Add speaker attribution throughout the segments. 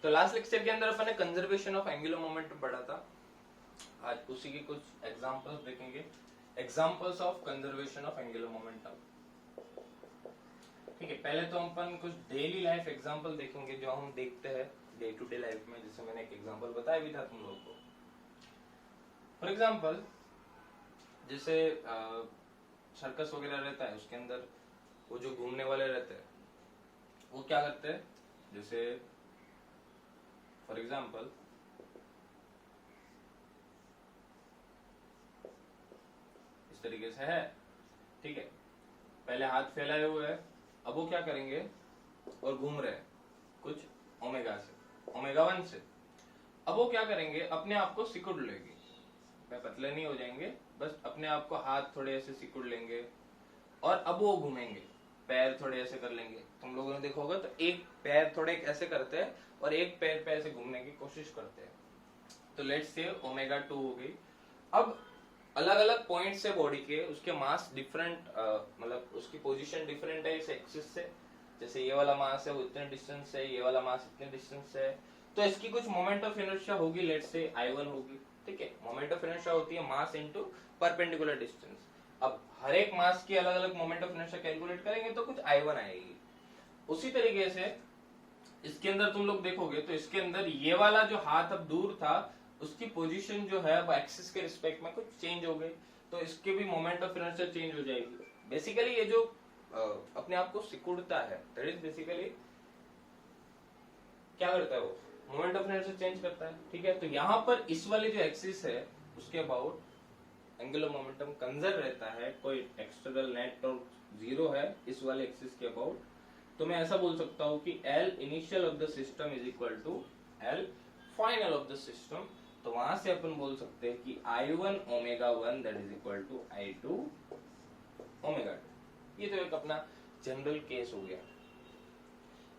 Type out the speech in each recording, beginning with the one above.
Speaker 1: तो last lecture के अंदर अपन ने कंजर्वेशन ऑफ एंगुलर मोमेंटम पढ़ा था। आज उसी के कुछ एग्जांपल्स देखेंगे, examples of conservation of angular momentum. ठीक है, पहले तो अपन कुछ डेली लाइफ एग्जांपल देखेंगे जो हम देखते हैं डे टू डे लाइफ में, जैसे मैंने एक एग्जांपल बताया भी था तुम लोगों को। फॉर एग्जांपल जैसे सर्कस वगैरह रहता है, उसके अंदर वो जो घूमने वाले रहते हैं वो क्या करते हैं, जैसे फॉर एग्जांपल इस तरीके से है, ठीक है, पहले हाथ फैलाए हुए है, अब वो क्या करेंगे और घूम रहे हैं कुछ ओमेगा से, ओमेगा 1 से। अब वो क्या करेंगे, अपने आप को सिकुड़ लेंगे, पतले नहीं हो जाएंगे, बस अपने आप को हाथ थोड़े ऐसे सिकुड़ लेंगे और अब वो घूमेंगे, पैर थोड़े ऐसे कर लेंगे। तुम लोगों ने देखा होगा तो एक पैर थोड़े ऐसे करते हैं और एक पैर पे ऐसे घूमने की कोशिश करते हैं। तो लेट्स से ओमेगा 2 हो गई। अब अलग अलग पॉइंट से बॉडी के उसके मास डिफरेंट, मतलब उसकी पोजीशन डिफरेंट है इस एक्सिस से। जैसे ये वाला मास है वो इतने डिस्टेंस से, ये वाला मास इतने डिस्टेंस से है, तो इसकी कुछ मोमेंट ऑफ इनर्शिया होगी, लेट्स से I1 होगी। ठीक है, मोमेंट ऑफ इनर्शिया होती है मास इनटू परपेंडिकुलर डिस्टेंस। अब हर एक मास की अलग अलग मोमेंट ऑफ इनर्शिया कैलकुलेट करेंगे तो कुछ I1 आएगी। उसी तरीके से इसके अंदर तुम लोग देखोगे तो इसके अंदर ये वाला जो हाथ अब दूर था उसकी पोजीशन जो है अब एक्सिस के रिस्पेक्ट में कुछ चेंज हो गई, तो इसके भी मोमेंट ऑफ इनर्शिया चेंज हो जाएगी। बेसिकली ये जो अपने आप को सिकुड़ता है, दैट इज बेसिकली क्या करता है, वो मोमेंट ऑफ इनर्शिया चेंज करता है। ठीक है, तो यहाँ पर इस वाली जो एक्सिस है उसके अबाउट एंगुलर मोमेंटम कंजर्व रहता है, कोई एक्सटर्नल नेट टॉर्क 0 है इस वाले एक्सिस के अबाउट। तो मैं ऐसा बोल सकता हूँ कि L initial of the system is equal to L final of the system. तो वहां से अपन बोल सकते हैं कि I1 omega 1 that is equal to I2 omega 2। ये तो एक अपना जनरल केस हो गया।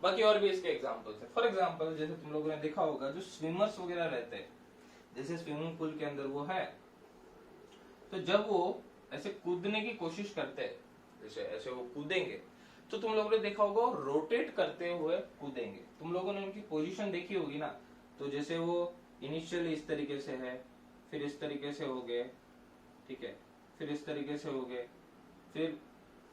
Speaker 1: बाकी और भी इसके एग्जांपल्स है। फॉर एग्जांपल जैसे तुम लोगों ने देखा होगा जो स्विमर्स वगैरह रहते हैं, जैसे स्विमिंग पूल के अंदर वो है, तो जब वो ऐसे कूदने की कोशिश करते हैं, जैसे ऐसे वो कूदेंगे, तो तुम लोगों ने देखा होगा रोटेट करते हुए कूदेंगे। तुम लोगों ने उनकी पोजीशन देखी होगी ना, तो जैसे वो इनिशियली इस तरीके से है, फिर इस तरीके से हो गए, ठीक है, फिर इस तरीके से हो गए, फिर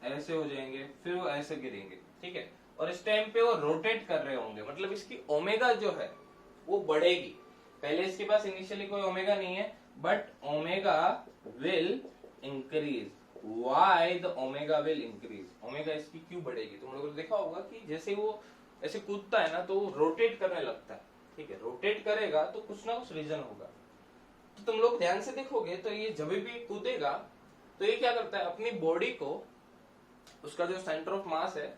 Speaker 1: ऐसे हो जाएंगे, फिर वो ऐसे गिरेंगे। ठीक है, और इस टाइम पे वो रोटेट कर रहे होंगे, मतलब इसकी ओमेगा जो है वो बढ़ेगी। पहले इसके पास इनिशियली कोई ओमेगा नहीं है, but omega will increase. Why the omega will increase? Omega इसकी क्यों बढ़ेगी? तुम लोगों ने देखा होगा कि जैसे वो ऐसे कूदता है ना तो वो रोटेट करने लगता है। ठीक है, रोटेट करेगा तो कुछ ना कुछ रीजन होगा। तो तुम लोग ध्यान से देखोगे तो ये जब भी कूदेगा तो ये क्या करता है, अपनी बॉडी को उसका जो सेंटर ऑफ मास है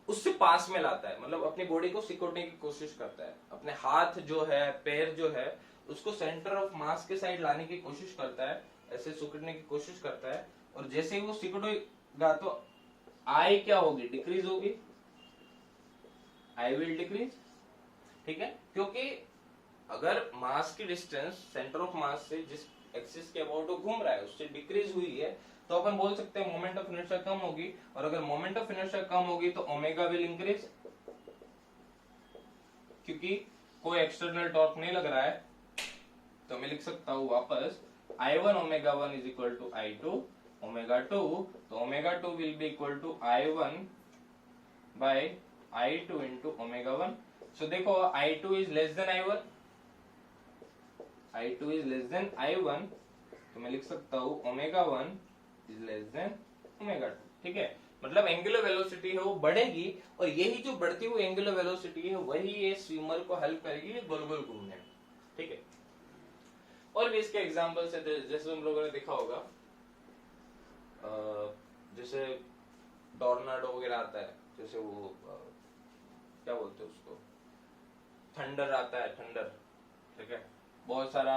Speaker 1: उससे पास में लाता है, मतलब अपनी बॉडी को सिकुड़ने की कोशिश करता है। अपने हाथ जो है, पैर जो है, उसको सेंटर ऑफ मास के साइड लाने की कोशिश करता है, ऐसे सिकुड़ने की कोशिश करता है। और जैसे ही वो सिकुड़ेगा तो आई क्या होगी, डिक्रीज होगी, आई विल डिक्रीज। ठीक है, क्योंकि अगर मास की डिस्टेंस सेंटर ऑफ मास से जिस एक्सिस के अबाउट वो घूम रहा है उससे डिक्रीज हुई है, तो अपन बोल सकते हैं मोमेंट ऑफ इनर्शिया कम होगी। और अगर मोमेंट ऑफ इनर्शिया कम होगी तो ओमेगा विल इंक्रीज, क्योंकि कोई एक्सटर्नल टॉर्क नहीं लग रहा है। तो मैं लिख सकता हूं वापस I1 omega 1 is equal to I2 omega 2। तो omega 2 will be equal to I1 by I2 into omega 1। So देखो I2 is less than I1, I2 is less than I1, तो मैं लिख सकता हूं omega 1 is less than omega 2। ठीक है, मतलब एंगुलर वेलोसिटी है वो बढ़ेगी, और यही जो बढ़ती हुई एंगुलर वेलोसिटी है वही ये स्विमर को हेल्प करेगी गोल गोल घूमने में। ठीक है, और भी इसके एग्जांपल्स है, जैसे तुम लोगों ने देखा होगा जैसे टॉर्नाडो वगैरह आता है, जैसे वो क्या बोलते हैं उसको, थंडर आता है, थंडर। ठीक है, बहुत सारा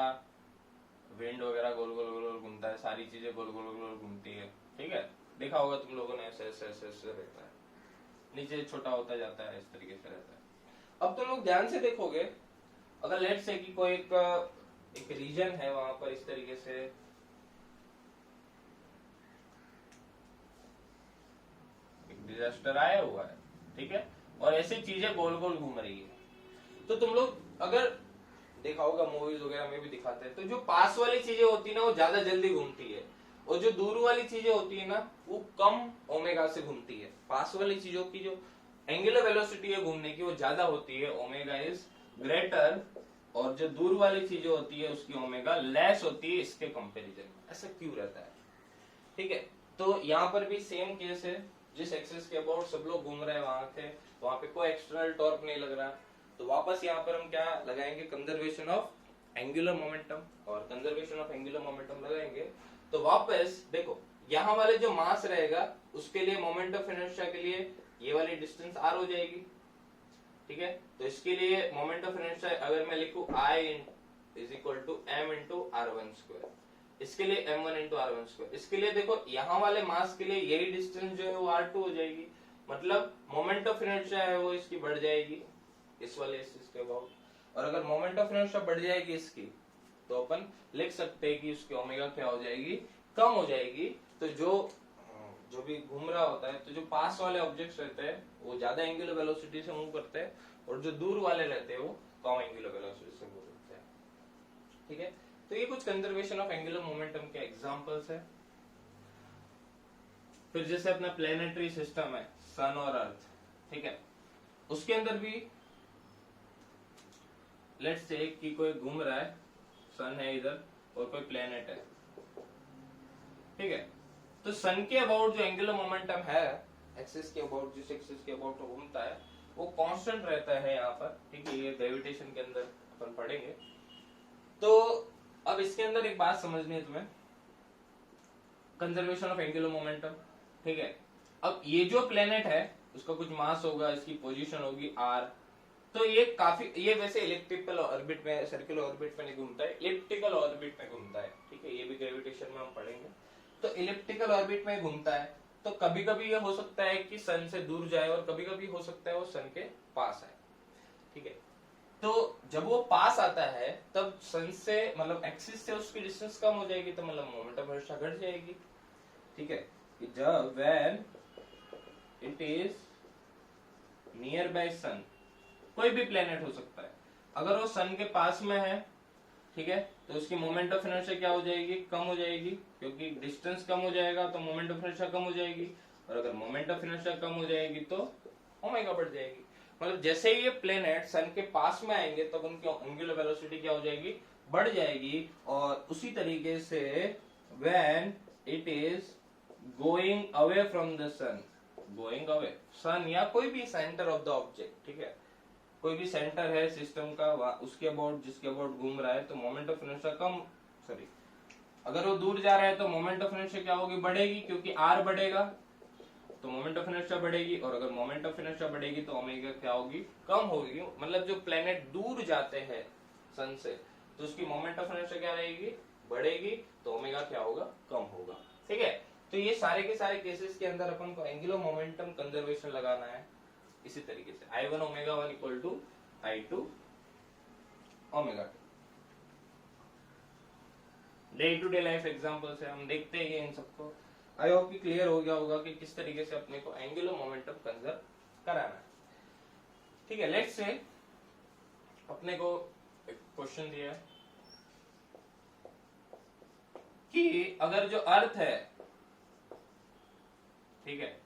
Speaker 1: विंड वगैरह गोल गोल गोल गोल घूमता है, सारी चीजें गोल गोल गोल घूमती है। ठीक है, देखा होगा तुम लोगों ने, ऐसे ऐसे ऐसे ऐसे रहता है, नीचे छोटा होता जाता है, इस तरीके से रहता है। अब तुम लोग ध्यान से देखोगे, अगर लेट्स से कि कोई एक रीजन है वहां पर इस तरीके से एक डिजास्टर आया हुआ है, ठीक है, और ऐसी चीजें गोल गोल घूम रही है, तो तुम लोग अगर देखा होगा मूवीज वगैरह में भी दिखाते हैं, तो जो पास वाली चीजें होती है ना वो ज्यादा जल्दी घूमती है, और जो दूर वाली चीजें होती है ना वो कम ओमेगा से घूमती है। पास वाली चीजों की जो एंगुलर वेलोसिटी है घूमने की वो ज्यादा होती है, ओमेगा इज ग्रेटर, और जो दूर वाली चीजें होती है उसकी ओमेगा लेस होती है इसके कंपैरिजन में। ऐसा क्यों रहता है? ठीक है, तो यहाँ पर भी सेम केस है, जिस एक्सिस के अबाउट सब लोग घूम रहे हैं वहां पे कोई एक्सटर्नल टॉर्क नहीं लग रहा, तो वापस यहाँ पर हम क्या लगाएंगे? कंजर्वेशन ऑफ एंगुलर मोमेंटम, और कंजर्वेशन ऑफ एंगुलर मोमेंटम लगाएंगे तो वापस देखो यहाँ वाले जो मास रहेगा उसके लिए मोमेंट ऑफ इनर्शिया के लिए ये वाली डिस्टेंस आर हो जाएगी। ठीक है, तो इसके लिए मोमेंट ऑफ इनर्शिया अगर मैं लिखूं I is equal to m into r1², इसके लिए m1 इंटू r1², इसके लिए देखो यहाँ वाले मास के लिए यही डिस्टेंस जो है वो r2 हो जाएगी, मतलब मोमेंट ऑफ इनर्शिया है वो इसकी बढ़ जाएगी इस वाले एक्सिस के अबाउट, और अगर मोमेंट ऑफ इनर्शिया बढ़ जाएगी इसकी तो अपन लिख सकते हैं कि उसकी ओमेगा क्या हो जाएगी? कम हो जाएगी। तो जो भी घूम रहा होता है, तो जो पास वाले ऑब्जेक्ट्स रहते हैं वो ज्यादा एंगुलर वेलोसिटी से मूव करते हैं, और जो दूर वाले रहते हैं वो कम एंगुलर वेलोसिटी से मूव करते हैं। ठीक है, तो ये कुछ कंजर्वेशन ऑफ एंगुलर मोमेंटम के एग्जांपल्स है। फिर जैसे अपना प्लेनेटरी सिस्टम है, सन और अर्थ, ठीक है, उसके अंदर भी लेट्स से कि कोई घूम रहा है, सन है इधर और कोई प्लेनेट है। ठीक है, तो सन के अबाउट जो एंगुलर मोमेंटम है, एक्सिस के अबाउट, जिस एक्सिस के अबाउट वो घूमता है वो कांस्टेंट रहता है यहाँ पर। ठीक है, ये ग्रेविटेशन के अंदर अपन पढ़ेंगे। तो अब इसके अंदर एक बात समझनी है तुम्हें, कंजर्वेशन ऑफ एंगुलर मोमेंटम। ठीक है, अब ये जो प्लेनेट है उसका कुछ मास होगा, इसकी पोजीशन होगी r, तो ये वैसे इलेक्ट्रिकल ऑर्बिट में, सर्कुलर ऑर्बिट में नहीं घूमता है, इलिप्टिकल ऑर्बिट में घूमता है। ठीक है, ये भी ग्रेविटेशन में हम पढ़ेंगे। तो इलिप्टिकल ऑर्बिट में घूमता है, तो कभी कभी ये हो सकता है कि सन से दूर जाए और कभी कभी हो सकता है वो सन के पास आए। ठीक है, तो जब वो पास आता है तब सन से मतलब एक्सिस से उसकी डिस्टेंस कम हो जाएगी, तो मतलब मोमेंट ऑफ इनर्शिया घट जाएगी। ठीक है, कि जब when it is near by sun, कोई भी प्लेनेट हो सकता है, अगर वो सन के पास में है, ठीक है, तो उसकी मोमेंट ऑफ इनर्शिया क्या हो जाएगी? कम हो जाएगी, क्योंकि डिस्टेंस कम हो जाएगा तो मोमेंट ऑफ इनर्शिया कम हो जाएगी, और अगर मोमेंट ऑफ इनर्शिया कम हो जाएगी तो ओमेगा बढ़ जाएगी। मतलब जैसे ही ये प्लेनेट सन के पास में आएंगे तब उनकी एंगुलर वेलोसिटी क्या हो जाएगी? बढ़ जाएगी। और उसी तरीके से when it is going away from the sun, going away, sun या कोई भी सेंटर ऑफ द ऑब्जेक्ट, ठीक है, कोई भी सेंटर है सिस्टम का, उसके अबाउट, जिसके अबाउट घूम रहा है, तो moment of inertia come, sorry, अगर वो दूर जा रहा है तो मोमेंट ऑफ इनर्शिया क्या होगी? बढ़ेगी, क्योंकि r बढ़ेगा तो मोमेंट ऑफ इनर्शिया बढ़ेगी, और अगर मोमेंट ऑफ इनर्शिया बढ़ेगी तो ओमेगा क्या होगी? कम होगी। मतलब जो प्लेनेट दूर जाते हैं सन से तो उसकी मोमेंट ऑफ इनर्शिया क्या रहेगी? बढ़ेगी, तो ओमेगा क्या होगा? कम होगा। ठीक है, तो ये सारे के सारे केसेस के अंदर अपन को एंगुलर मोमेंटम कंजर्वेशन लगाना है इसी तरीके से, I1 omega 1 equal to I2 omega 2। Day to day life example से हम देखते हैं इन सबको। आई होप कि क्लियर हो गया होगा कि किस तरीके से अपने को एंगुलर मोमेंटम कंजर्व कराना है। ठीक है, लेट्स से अपने को एक क्वेश्चन दिया है कि अगर जो अर्थ है, ठीक है,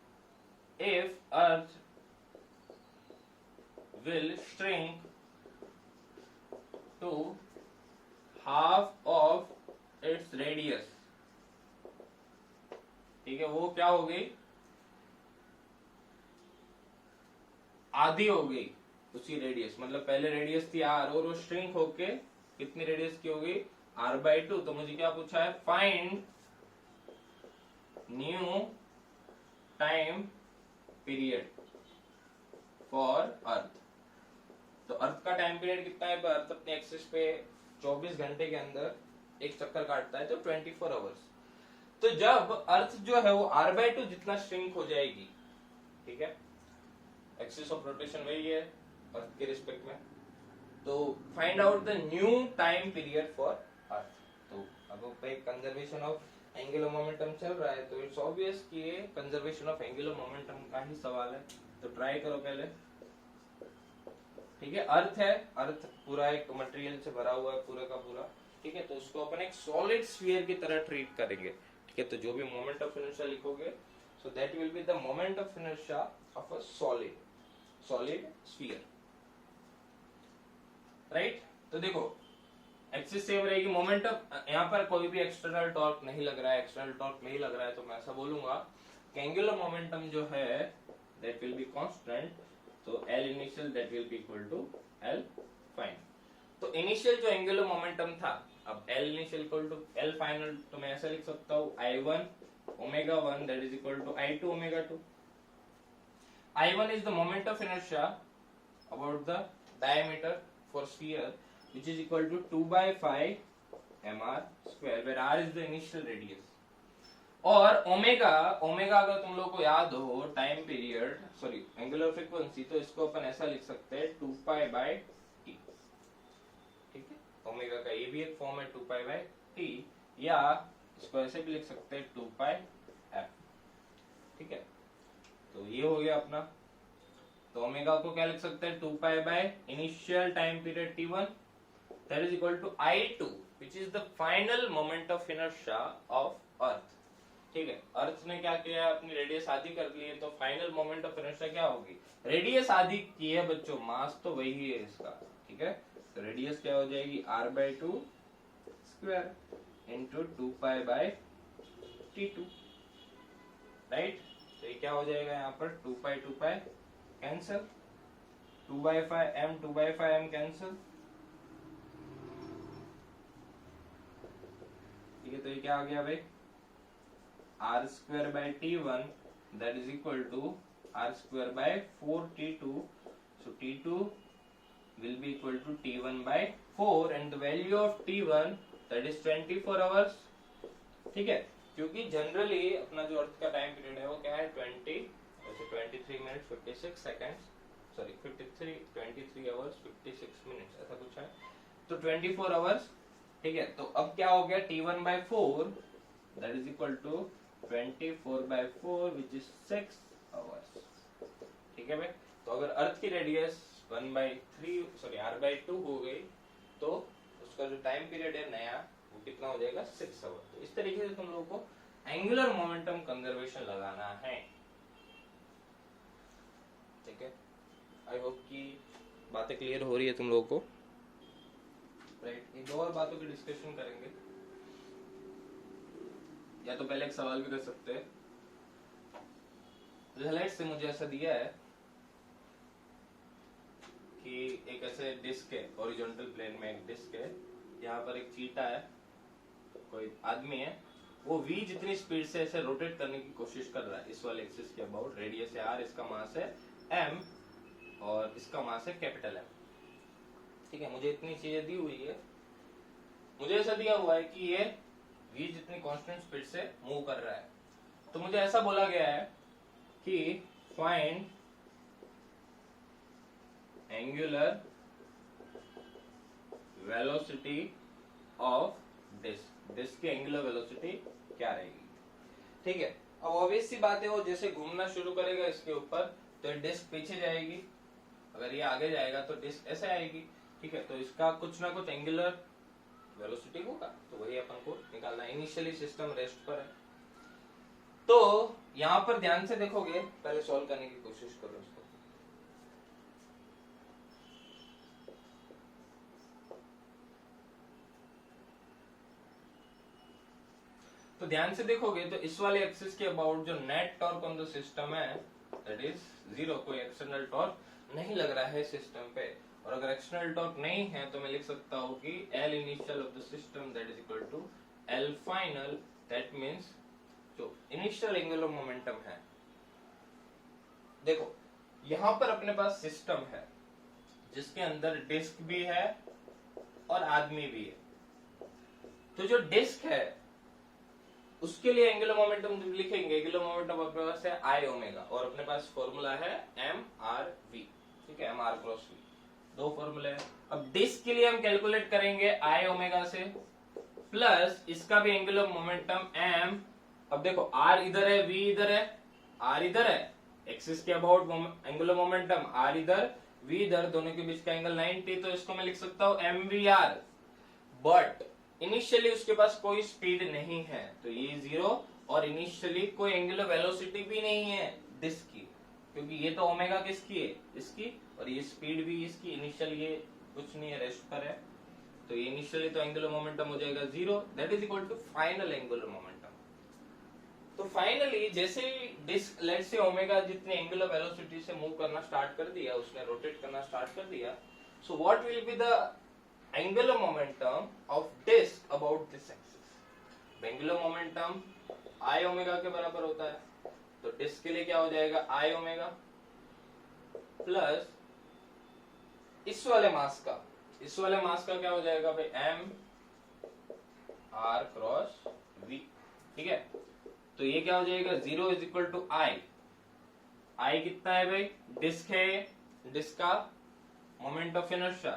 Speaker 1: if earth will shrink to half of its radius, ठीक है, वो क्या हो गई? आधी हो गई उसकी रेडियस, मतलब पहले रेडियस थी r और वो श्रिंक होके कितनी रेडियस की हो गई? r/2। तो मुझे क्या पूछा है? Find new time period for earth. तो अर्थ का टाइम पीरियड कितना है? अर्थ अपने एक्सिस पे 24 घंटे के अंदर एक चक्कर काटता है, तो 24 आवर्स। तो जब अर्थ जो है वो r/2 जितना श्रिंक हो जाएगी, ठीक है, एक्सिस ऑफ रोटेशन वही है अर्थ के रिस्पेक्ट में, तो find out the new time period for earth. तो अब पे कंजर्वेशन ऑफ एंगुलर मोमेंटम चल रहा है, तो इट्स ऑब्वियस कि ये कंजर्वेशन ऑफ एंगुलर मोमेंटम का ही सवाल है। तो ट्राई करो पहले। ठीक है, अर्थ है, अर्थ पूरा एक मटेरियल से भरा हुआ है पूरा का पूरा, ठीक है, तो उसको अपन एक सॉलिड स्फीयर की तरह ट्रीट करेंगे, ठीक है। तो जो भी मोमेंट ऑफ इनर्शिया लिखोगे, so that will be the moment of inertia of a solid sphere, right. तो देखो एक्सिस सेम रहेगी, मोमेंट ऑफ, यहाँ पर कोई भी एक्सटर्नल टॉर्क नहीं लग रहा है, एक्सटर्नल टॉर्क नहीं लग रहा है, तो मैं ऐसा बोलूंगा कि एंगुलर मोमेंटम जो है दैट विल बी कांस्टेंट, तो L initial that will be equal to L final. तो इनिशियल जो एंगुलर मोमेंटम था, अब L initial equal to L final, तो मैं ऐसा लिख सकता हूँ I1 omega 1 that is equal to I2 omega 2। I1 is the moment of inertia about the diameter for sphere, which is equal to 2 by 5 mr square, where r is the initial radius। और omega अगर तुम लोग को याद हो time period, sorry angular frequency, तो इसको अपन ऐसा लिख सकते हैं 2 पाई बाय टी, ठीक है। ओमेगा का ये भी एक फॉर्म है 2 पाई बाय टी, या इसको ऐसे भी लिख सकते हैं 2 पाई एफ, ठीक है। तो ये हो गया अपना, तो ओमेगा को क्या लिख सकते हैं 2 pi by initial time period t1 that is equal to I2 which is the final moment of inertia of earth, ठीक है। अर्थ ने क्या किया, अपनी रेडियस आधी कर ली है, तो फाइनल मोमेंट ऑफ इनर्शिया क्या होगी, रेडियस आधी की है बच्चों, मास तो वही है इसका, ठीक है। तो रेडियस क्या हो जाएगी r/2 square into 2 pi by t2, right. तो ये क्या हो जाएगा यहाँ पर 2 pi cancel, 2 by 5 m 2 by 5 m cancel, ठीक है। तो ये क्या आ गया भाई, r square by t1 that is equal to r square by 4t2, so t2 will be equal to t1 by 4 and the value of t1 that is 24 hours, ठीक है। क्योंकि जनरली अपना जो अर्थ का टाइम पीरियड है वो क्या है 23 minute 56 seconds, sorry 23 hours 56 minutes ऐसा कुछ है, तो 24 आवर्स, ठीक है। तो अब क्या हो गया t1 by 4 that is equal to 24 by 4 which is 6 hours, ठीक है भाई। तो अगर अर्थ की रेडियस 1/3 सॉरी r/2 हो गई, तो उसका जो टाइम पीरियड है नया वो कितना हो जाएगा 6 आवर। तो इस तरीके से तुम लोगों को एंगुलर मोमेंटम कंजर्वेशन लगाना है, ठीक है। आई होप कि बातें क्लियर हो रही है तुम लोगों को, राइट। एक दो और बातों की डिस्कशन करेंगे, या तो पहले एक सवाल भी कर सकते हैं। रिजल्ट से मुझे ऐसा दिया है कि एक ऐसे डिस्क है, हॉरिजॉन्टल प्लेन में एक डिस्क है, यहाँ पर एक चीटा है, कोई आदमी है, वो v जितनी स्पीड से ऐसे रोटेट करने की कोशिश कर रहा है इस वाले एक्सिस के अबाउट, रेडियस है r, इसका मास है m और इसका मास है कैपिटल M, ठीक है। मुझे इतनी चीजें दी हुई है, मुझे ऐसा दिया हुआ है कि ये v जितनी कांस्टेंट स्पीड से मूव कर रहा है, तो मुझे ऐसा बोला गया है कि find angular velocity of disc की एंगुलर वेलोसिटी क्या रहेगी, ठीक है। अब ऑब्वियस सी बात है, वो जैसे घूमना शुरू करेगा इसके ऊपर तो डिस्क पीछे जाएगी, अगर ये आगे जाएगा तो डिस्क ऐसे आएगी, ठीक है। तो इसका कुछ ना कुछ एंगुलर वेलोसिटी होगा, तो वही अपन को निकालना। इनिशियली सिस्टम रेस्ट पर है, तो यहाँ पर ध्यान से देखोगे, पहले सॉल्व करने की कोशिश करो इसको। तो ध्यान से देखोगे तो इस वाले एक्सिस के अबाउट जो net torque on the system है दैट इज 0, कोई एक्सटर्नल टॉर्क नहीं लग रहा है सिस्टम पे, और अगर एक्सटर्नल टॉर्क नहीं है तो मैं लिख सकता हूँ कि L initial of the system that is equal to L final, that means जो इनिशियल एंगुलर मोमेंटम है। देखो यहाँ पर अपने पास सिस्टम है जिसके अंदर डिस्क भी है और आदमी भी है, तो जो डिस्क है उसके लिए एंगुलर मोमेंटम लिखेंगे, एंगुलर मोमेंटम अपने पास है I ओमेगा, और अपने पास फॉर्मूला है mRv, ठीक है, mr क्रॉस v, दो फॉर्मूले हैं। अब डिस्क के लिए हम कैलकुलेट करेंगे I ओमेगा से, प्लस इसका भी एंगुलर मोमेंटम m, अब देखो r इधर है, v इधर है, r इधर है, एक्सिस के अबाउट एंगुलर मोमेंटम r इधर, v इधर, दोनों के बीच का एंगल 90, तो इसको मैं लिख सकता हूं mvr। बट इनिशियली उसके पास कोई स्पीड नहीं है, तो ये 0, और इनिशियली कोई एंगुलर वेलोसिटी भी नहीं है डिस्क की, क्योंकि ये तो ओमेगा किसकी है, इसकी, और ये स्पीड भी इसकी। इनिशियल ये कुछ नहीं है, रेस्ट पर है, तो ये इनिशियली तो एंगुलर मोमेंटम हो जाएगा 0, that is equal to final angular momentum. तो फाइनली जैसे डिस्क लेट्स से ओमेगा जितने एंगुलर वेलोसिटी से मूव करना स्टार्ट कर दिया, उसने रोटेट करना स्टार्ट कर दिया, so what will be the angular momentum of disc about this axis. Angular momentum I omega के बराबर होता है, तो डिस्क के लिए क्या हो जाएगा, आई ओमेगा प्लस इस वाले मास का क्या हो जाएगा भाई, एम आर क्रॉस वी। ठीक है, तो ये क्या हो जाएगा, 0 इज इक्वल टू आई कितना है भाई, डिस्क है, डिस्क का moment of inertia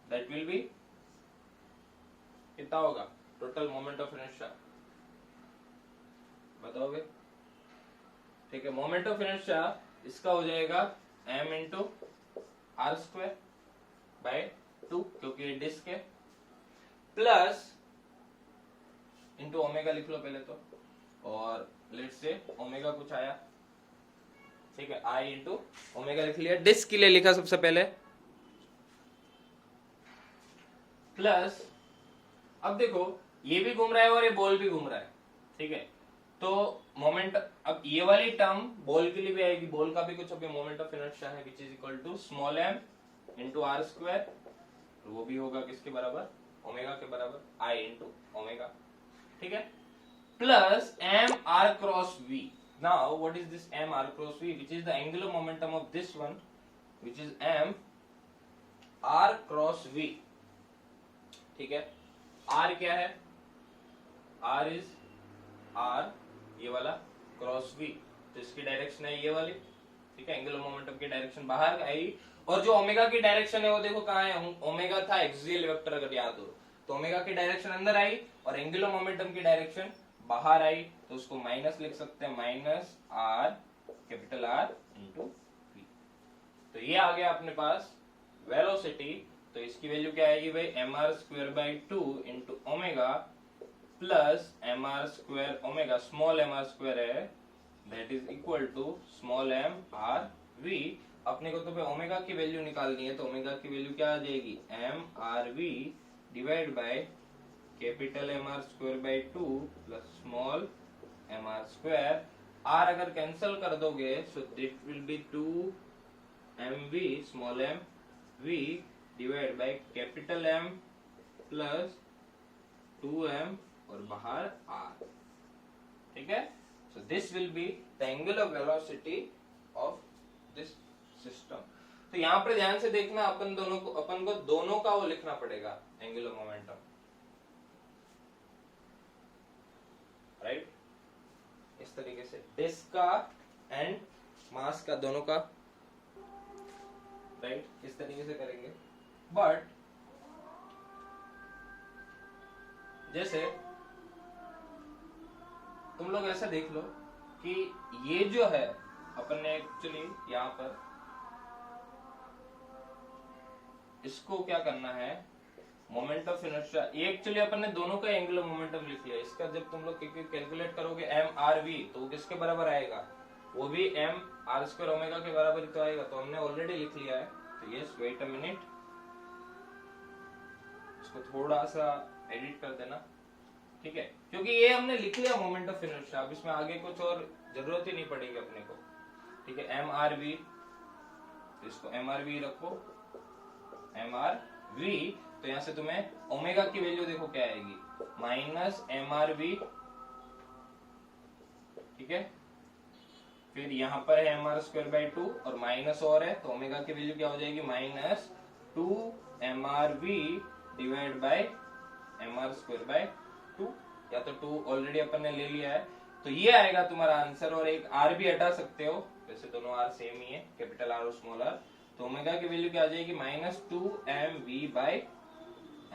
Speaker 1: that will B कितना होगा, टोटल मोमेंट ऑफ इनर्शिया बताओगे। ठीक है, मोमेंट ऑफ इनर्शिया इसका हो जाएगा m into R square by 2, क्योंकि ये डिस्क है, प्लस इंटू ओमेगा लिख लो पहले तो, और लेट्स से ओमेगा कुछ आया, ठीक है, आई इंटू ओमेगा लिख लिया, डिस्क के लिए लिखा सबसे पहले, प्लस अब देखो ये भी घूम रहा है और ये बॉल भी घूम रहा है। ठीक है, तो मोमेंट, अब ये वाली टर्म बॉल के लिए भी आएगी, बॉल का भी कुछ अभी मोमेंट ऑफ इनर्शिया है which is equal to small m into R square, वो भी होगा किसके बराबर, ओमेगा के बराबर, आई इंटू ओमेगा। ठीक है, plus M R cross V. Now what is this M R cross V, which is the angular momentum of this one, which is M R cross V. ठीक है, आर क्या है, are is are ये वाला cross we, तो इसकी direction है ये वाली। ठीक है, एंगुलर मोमेंटम की डायरेक्शन बाहर आई, और जो ओमेगा की डायरेक्शन है वो देखो कहाँ है, ओमेगा था एक्सियल वेक्टर अगर याद हो, तो ओमेगा की डायरेक्शन अंदर आई और एंगुलर मोमेंटम की डायरेक्शन बाहर आई, तो उसको माइनस लिख सकते हैं, minus R capital R into V. तो ये आ गया अपने पास वेलोसिटी, तो इसकी वैल्यू क्या आएगी भाई, M R square by 2 into omega plus M R square omega, small M R square है, that is equal to small M R V. अपने को तो भाई ओमेगा की वैल्यू निकालनी है, तो ओमेगा की वैल्यू क्या आ जाएगी, M R V divide by capital M R square by 2 plus small M R square. R अगर कैंसिल कर दोगे so that will be 2 M V small M V divide by capital M plus 2m और बाहर r। ठीक है, so this will be the angular velocity of this system. तो यहां पर ध्यान से देखना, अपन को दोनों का वो लिखना पड़ेगा एंगुलर मोमेंटम, राइट, इस तरीके से डिस्क का एंड मास का दोनों का, राइट, इस तरीके से करेंगे। बट जैसे तुम लोग ऐसा देख लो कि ये जो है अपन ने एक्चुअली यहां पर इसको क्या करना है, मोमेंट ऑफ इनर्शिया, ये एक्चुअली अपन ने दोनों का एंगुलर मोमेंटम लिख लिया। इसका जब तुम लोग कैलकुलेट करोगे एम आर वी, तो वो किसके बराबर आएगा, वो भी एम आर स्क्वायर ओमेगा के बराबर ही तो आएगा, तो हमने ऑलरेडी लिख लिया है। तो यस, वेट अ मिनट, इसको थोड़ा सा एडिट कर देना, ठीक है, क्योंकि ये हमने लिख लिया मोमेंट ऑफ इनर्शिया, अब इसमें आगे कुछ और जरूरत ही नहीं पड़ेगी अपने को। ठीक है, एम आर वी, इसको एम आर वी रखो, एम आर वी, तो यहां से तुम्हें ओमेगा की वैल्यू देखो क्या आएगी, माइनस एम आर वी। ठीक है, फिर यहां पर है एम आर स्क्वायर बाई 2 और माइनस और है, तो ओमेगा की वैल्यू क्या हो जाएगी, minus 2 M R V divide by M R square by 2, या तो 2 ऑलरेडी अपन ने ले लिया है, तो ये आएगा तुम्हारा आंसर। और एक आर भी हटा सकते हो, वैसे दोनों आर सेम ही है, कैपिटल आर और स्मॉल आर, तो ओमेगा की वैल्यू क्या आ जाएगी, minus 2 M V by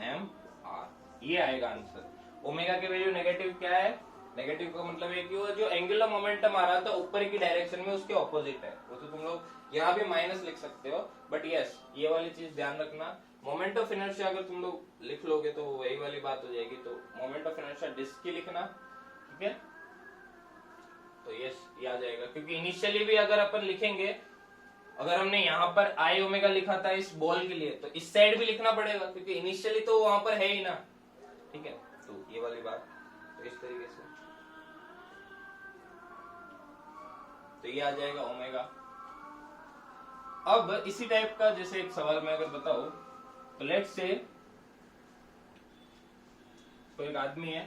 Speaker 1: M R, ये आएगा आंसर। ओमेगा की वैल्यू नेगेटिव क्या है, नेगेटिव का मतलब है कि वो जो एंगुलर मोमेंटम आ रहा था ऊपर की डायरेक्शन में उसके ऑपोजिट है, वो तो तुम लोग यहाँ भी माइनस लिख सकते हो, बट यस ये वाली चीज ध्यान रखना, मोमेंट ऑफ इनर्शिया अगर तुम लोग लिख लोगे तो वही वाली बात हो जाएगी। तो मोमेंट ऑफ इनर्शिया डिस्क की लिखना, ठीक है, तो यस ये आ जाएगा। क्योंकि इनिशियली भी अगर अपन लिखेंगे, अगर हमने यहाँ पर आई ओमेगा लिखा था इस बॉल के लिए, तो इस साइड भी लिखना पड़ेगा क्योंकि इनिशियली तो वहां पर है ही ना, ठीक है। तो ये वाली बात, तो इस तरीके से तो ये आ जाएगा ओमेगा। अब इसी टाइप का जैसे एक सवाल मैं अगर बताऊं, तो लेट्स से कोई एक आदमी है,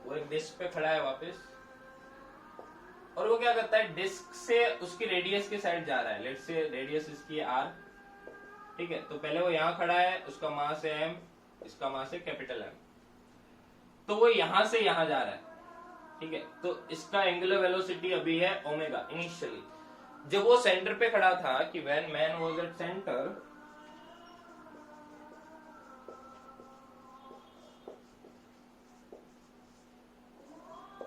Speaker 1: वो एक डिस्क पे खड़ा है वापस, और वो क्या करता है, डिस्क से उसकी रेडियस के साइड जा रहा है। लेट्स से रेडियस इसकी है आर, ठीक है। तो पहले वो यहाँ खड़ा है, उसका मास है एम, इसका मास है कैपिटल एम, तो वो यहां से यहां जा रहा है, ठीक है। तो इसका एंगुलर वेलोसिटी अभी है ओमेगा इनिशियली। जब वो सेंटर पे खड़ा था, कि when man was at centre,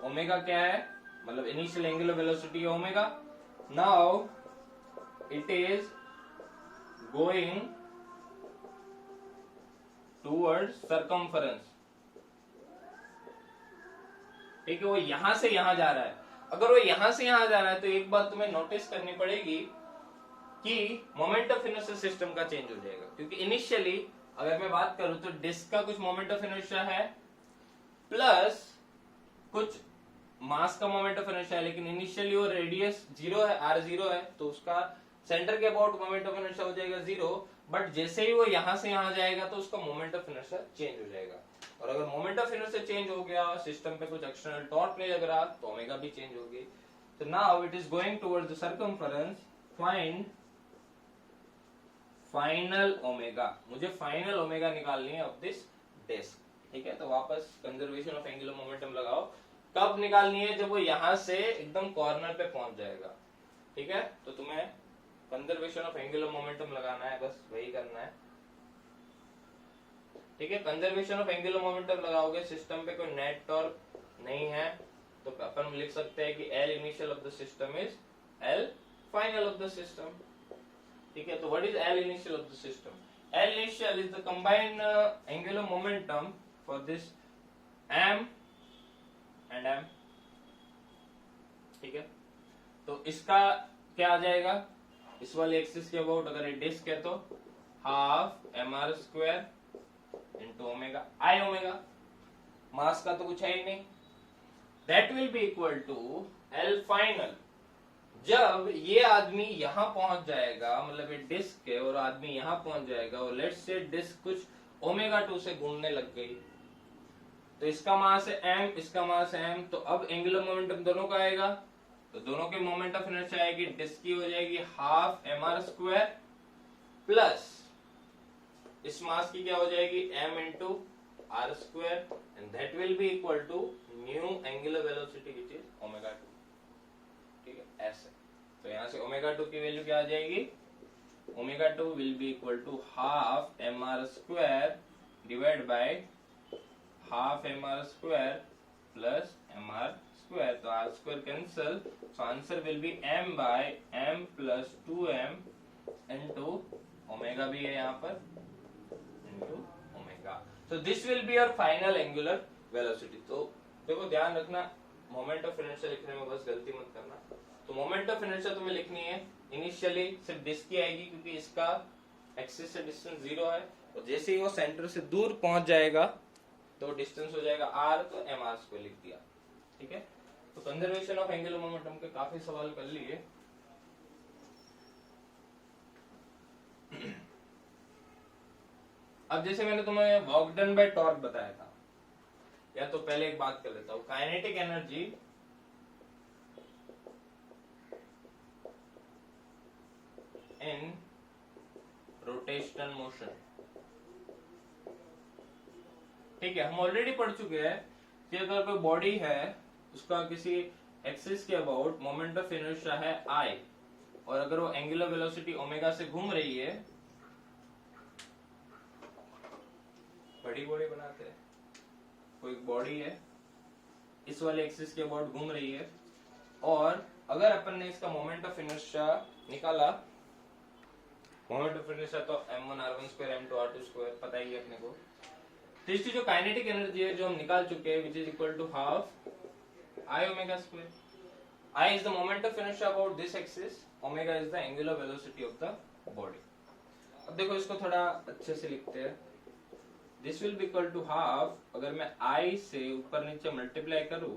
Speaker 1: omega क्या है, मतलब initial angular velocity omega. Now it is going towards circumference, ठीक है। वो यहां से यहां जा रहा है। अगर वो यहां से यहां जा रहा है तो एक बात तुम्हें नोटिस करनी पड़ेगी कि मोमेंट ऑफ इनर्शिया सिस्टम का चेंज हो जाएगा। क्योंकि इनिशियली अगर मैं बात करूं तो डिस्क का कुछ मोमेंट ऑफ इनर्शिया है प्लस कुछ मास का मोमेंट ऑफ इनर्शिया है, लेकिन इनिशियली वो रेडियस जीरो है, आर जीरो है, तो उसका सेंटर के अबाउट मोमेंट ऑफ इनर्शिया हो जाएगा जीरो। बट जैसे ही वो यहां से यहां जाएगा तो उसका मोमेंट ऑफ इनर्शिया चेंज हो जाएगा। और अगर मोमेंट ऑफ इनर्शिया चेंज हो गया, सिस्टम पे कुछ एक्सटर्नल टॉर्क नहीं लग रहा, तो ओमेगा भी चेंज होगी। तो now it is going towards the circumference, find final omega. मुझे फाइनल ओमेगा निकालनी है ऑफ दिस डिस्क, ठीक है। तो वापस कंजर्वेशन ऑफ एंगुलर मोमेंटम लगाओ। कब निकालनी है, जब वो यहां से एकदम कॉर्नर पे पहुंच जाएगा, ठीक है। तो तुम्हें कंजर्वेशन ऑफ एंगुलर मोमेंटम लगाना है, बस वही करना है, ठीक है। कंजर्वेशन ऑफ एंगुलर मोमेंटम लगाओगे, सिस्टम पे कोई नेट टॉर्क नहीं है, तो अपन लिख सकते हैं कि L initial of the system is L final of the system, ठीक है। तो what is L initial of the system? L initial is the combined angular momentum for this M and M, ठीक है। तो इसका क्या आ जाएगा, इस वाले एक्सिस के अबाउट अगर ये डिस्क है तो half mr square into omega, I omega, mass का तो कुछ है ही नहीं, that will be equal to L final. जब ये आदमी यहां पहुंच जाएगा, मतलब ये डिस्क है और आदमी यहां पहुंच जाएगा, और लेट्स से डिस्क कुछ ओमेगा 2 से घूमने लग गई, तो इसका मास है m, इसका मास है m, तो अब एंगुलर मोमेंटम दोनों का आएगा, तो दोनों के मोमेंट ऑफ इनर्शिया आएगी, डिस्क की हो जाएगी हाफ mr स्क्वायर प्लस इस मास की क्या हो जाएगी m into R square, and that will be equal to new angular velocity which is omega 2, ठीक है, ऐसे। तो यहां से ओमेगा 2 की वैल्यू क्या आ जाएगी, omega 2 will be equal to half mr square divide by half mr square plus mr square, तो r square cancel, so answer will be m by m plus 2m into omega भी है यहाँ पर into omega. So this will be your final angular velocity। तो देखो ध्यान रखना, moment of inertia लिखने में बस गलती मत करना। तो मोमेंट ऑफ इनर्शिया तुम्हें लिखनी है इनिशियली सिर्फ डिस्क की आएगी, क्योंकि इसका एक्सिस से डिस्टेंस 0 है, और जैसे ही वो सेंटर से दूर पहुंच जाएगा तो डिस्टेंस हो जाएगा r, तो mr को लिख दिया, ठीक है। तो कंजर्वेशन ऑफ एंगुलर मोमेंटम के काफी सवाल कर लिए। अब जैसे मैंने तुम्हें वर्क डन बाय टॉर्क बताया था, या तो पहले एक बात कर लेता हूं, kinetic energy in rotational motion, ठीक है। हम ऑलरेडी पढ़ चुके हैं कि अगर कोई बॉडी है, उसका किसी एक्सिस के अबाउट मोमेंट ऑफ इनर्शिया है I, और अगर वो एंगुलर वेलोसिटी ओमेगा से घूम रही है, बड़ी बॉडी बनाते हैं, कोई बॉडी है इस वाले एक्सिस के अबाउट घूम रही है, और अगर अपन ने इसका मोमेंट ऑफ इनर्शिया निकाला मोमेंट ऑफ इनर्शिया तो m1r1 स्क्वायर m2r2 स्क्वायर पता ही है अपने को। तो इसकी जो काइनेटिक एनर्जी है जो हम निकाल चुके हैं which is equal to half I omega square. I is the moment of inertia about this axis, omega is the angular velocity of the body. अब देखो इसको थोड़ा अच्छे से लिखते हैं। This will be equal to half, अगर मैं I से ऊपर नीचे मल्टीप्लाई करूं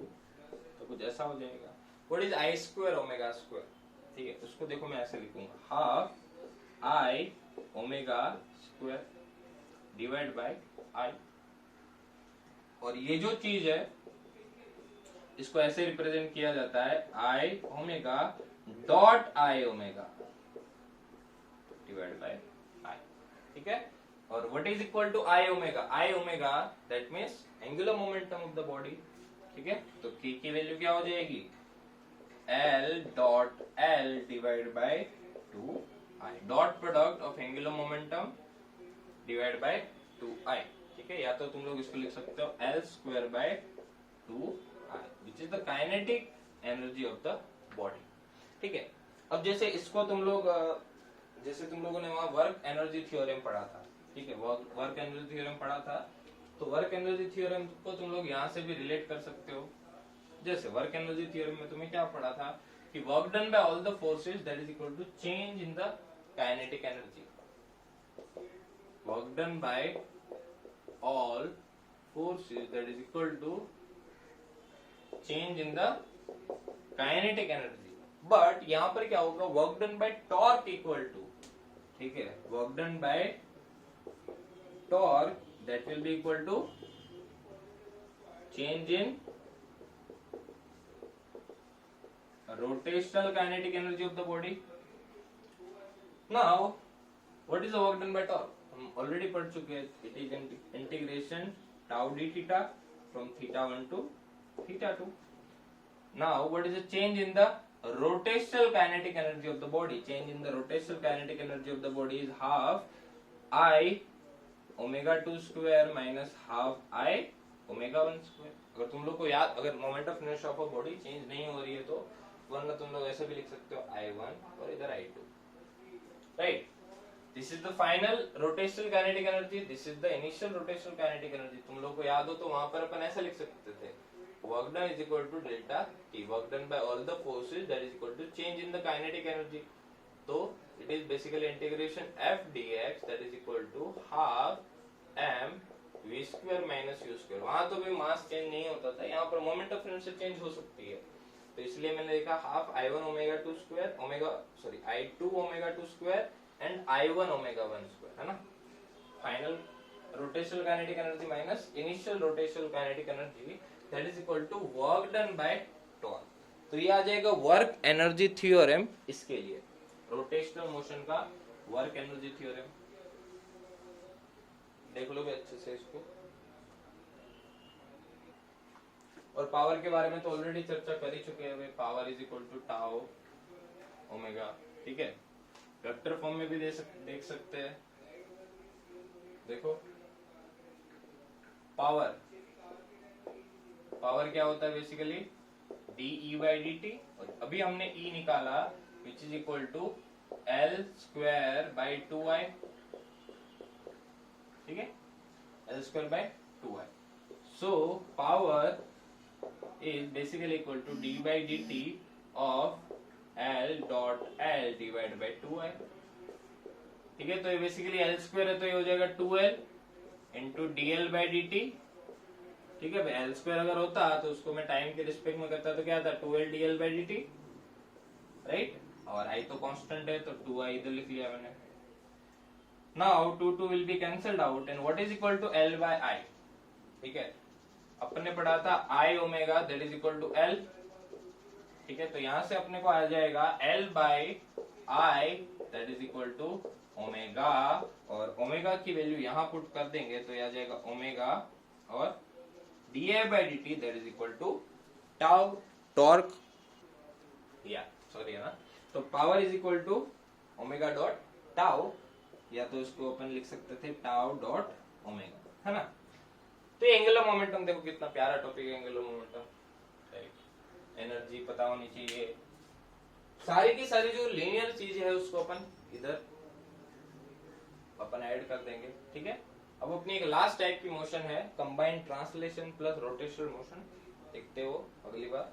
Speaker 1: तो कुछ ऐसा हो जाएगा। What is I square omega square? ठीक है, उसको देखो मैं ऐसे लिखूंगा, half I omega square divide by I। और ये जो चीज है इसको ऐसे रिप्रेजेंट किया जाता है I omega dot I omega divide by I, ठीक है। और what is equal to I omega that means angular momentum of the body, ठीक है। तो K की वैल्यू क्या हो जाएगी, L dot L divide by 2I, dot product of angular momentum divide by 2I, ठीक है। या तो तुम लोग इसको लिख सकते हो L square by 2I, which is the kinetic energy of the body, ठीक है। अब जैसे इसको तुम लोग जैसे तुम लोगों ने वहां वर्क एनर्जी थ्योरम पढ़ा था, ठीक है, वर्क एनर्जी थ्योरम पढ़ा था, तो वर्क एनर्जी थ्योरम को तुम लोग यहाँ से भी रिलेट कर सकते हो। जैसे वर्क एनर्जी थ्योरम में तुम्हें क्या पढ़ा था कि work done by all the forces that is equal to change in the kinetic energy, work done by all forces that is equal to change in the kinetic energy. But यहां पर क्या होगा, work done by torque equal to, ठीक है, work done by torque that will be equal to change in rotational kinetic energy of the body. Now what is the work done by torque, हम already पढ़ चुके हैं, it is integration tau D theta from θ1 to θ2। Now, what is the change in the rotational kinetic energy of the body? Change in the rotational kinetic energy of the body is half I omega 2 square minus half I omega 1 square। अगर तुम लोग को याद, अगर moment of inertia of a body change नहीं हो रही है तो वरना तुम लोग ऐसे भी लिख सकते हो I1 और इधर I2, right. This is the final rotational kinetic energy, this is the initial rotational kinetic energy. तुम लोग को याद हो तो वहां पर अपन ऐसा लिख सकते थे, work done is equal to delta T, work done by all the forces that is equal to change in the kinetic energy। So it is basically integration F dx that is equal to half m v square minus u square। वहां तो भी mass change नहीं होता था, यहाँ पर moment of inertia change हो सकती है, तो इसलिए मैंने लिखा half I1 omega 2 square I2 omega 2 square and I1 omega 1 square, है ना। Final rotational kinetic energy minus initial rotational kinetic energy that is equal to work done by torque। तो ये आ जाएगा वर्क एनर्जी थ्योरम, इसके लिए rotational motion का work energy theorem. देख लो अच्छे से इसको। और पावर के बारे में तो ऑलरेडी चर्चा कर ही चुके हैं, power is equal to tau omega, ठीक है। वेक्टर फॉर्म में भी देख सकते हैं। देखो पावर क्या होता है बेसिकली dE/dt, और अभी हमने E निकाला which is equal to L square by 2I, ठीक है, L square by 2I। So power is basically equal to d/dt of L dot L divide by 2I, ठीक है। तो ये बेसिकली L स्क्वायर है तो ये हो जाएगा 2L इंटू dL/dt, ठीक है। L स्क्वायर अगर होता तो उसको मैं टाइम के रिस्पेक्ट में करता तो क्या था 2L dL/dt, राइट। और I तो कांस्टेंट है तो 2I इधर लिख लिया मैंने। Now 2 will be cancelled out and what is equal to L by I, ठीक है। अपन ने पढ़ा था I omega that is equal to L, ठीक है। तो यहां से अपने को आ जाएगा L by I that is equal to omega, और ओमेगा की वैल्यू यहां पुट कर देंगे तो आ जाएगा ओमेगा और dA/dt that is equal to tau torque, या सॉरी है ना। तो power is equal to omega dot tau, या तो इसको अपन लिख सकते थे टाउ डॉट ओमेगा, है ना। तो ये एंगुलर मोमेंटम देखो कितना प्यारा टॉपिक है एंगुलर मोमेंटम, राइट। एनर्जी पता होनी चाहिए, सारी की सारी जो लीनियर चीजें है उसको अपन इधर अपन ऐड कर देंगे, ठीक है। अब अपनी एक लास्ट टाइप की मोशन है combined translation plus rotational motion, देखते हो अगली बार।